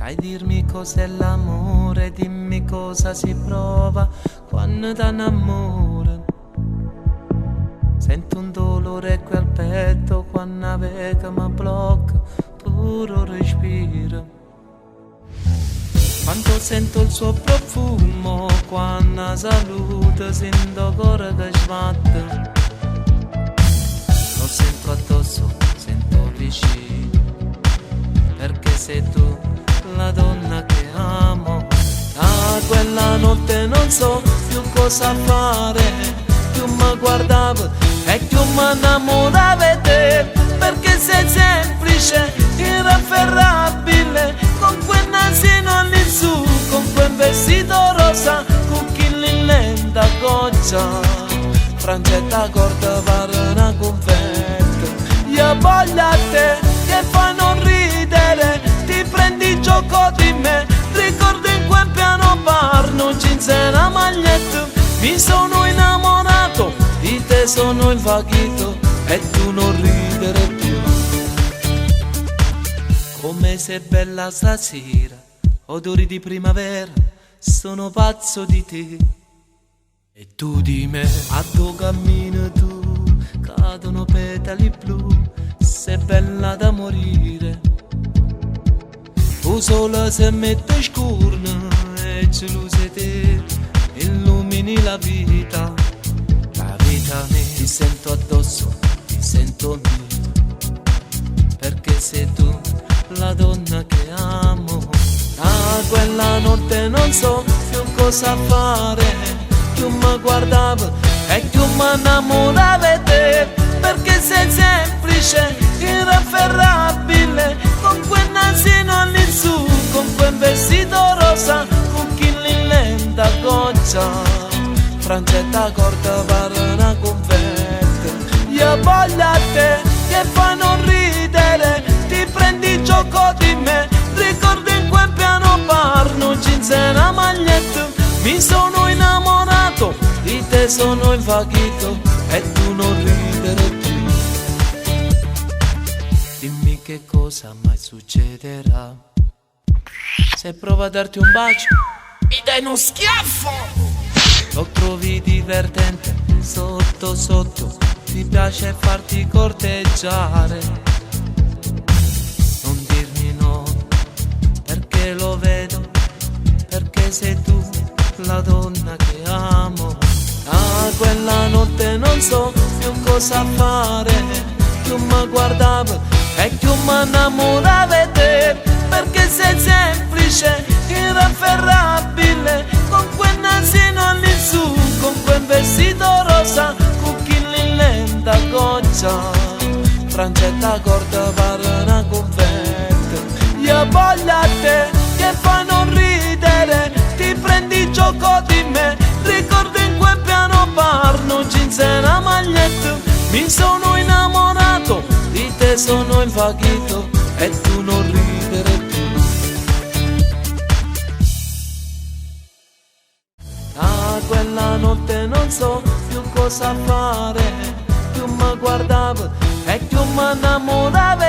Sai dirmi cos'è l'amore, dimmi cosa si prova quando ti innamora. Sento un dolore qui al petto quando la vega mi blocca puro respiro. Quando sento il suo profumo, quando saluta sento cuore che sbatte. Lo sento addosso, sento vicino, perché sei tu la donna che amo. Da quella notte non so più cosa fare, più mi guardavo e più mi innamoravo di te, perché sei semplice, irrafferrabile, con quel nasino all'insù, con quel vestito rosa, con chi lenta goccia, Francetta corta pare una confetta. Io voglio a te che fa non ridere, ti prendi gioco di me, ricordo in quel piano bar, non c'è una maglietta, mi sono innamorato, di te sono il vaghito e tu non ridere più. Come sei bella stasera, odori di primavera, sono pazzo di te. E tu di me, a tuo cammino tu, cadono petali blu, sei bella da morire. Tu sola se mette scurna e gelosia te, illumini la vita mia. Ti sento addosso, ti sento mio, perché sei tu la donna che amo. Da quella notte non so più cosa fare, più mi guardavo e più mi innamoravo di te, perché sei semplice, irrafferrabile, con quel nasino all'insù, con quel vestito rosa, con chi lenta goccia, Francetta corta pare una confetta. Io voglio a te che fa non ridere, ti prendi gioco di me, ricordo in quel piano bar, non c'è una maglietta, mi sono innamorato, di te sono il vaghito e tu non ridere più. Dimmi che cosa mai succederà, se provo a darti un bacio mi dai uno schiaffo. Lo trovi divertente, sotto sotto ti piace farti corteggiare. Non dirmi no, perché lo vedo, perché sei tu la donna che amo. Da quella notte non so più cosa fare, più mi guardavo e più mi innamoravo di te, perché sei semplice, irrafferrabile, con quel nasino all'insù, con quel vestito rosa, con chi lenta goccia, Francetta corta pare una confetta. Io voglio a te che fa non ridere, ti prendi gioco di me, ricordo in quel piano bar, non c'è una maglietta, mi sono innamorato, di te sono il vaghito e tu non ridere più. Da quella notte non so più cosa fare, più mi guardavo e più mi innamoravo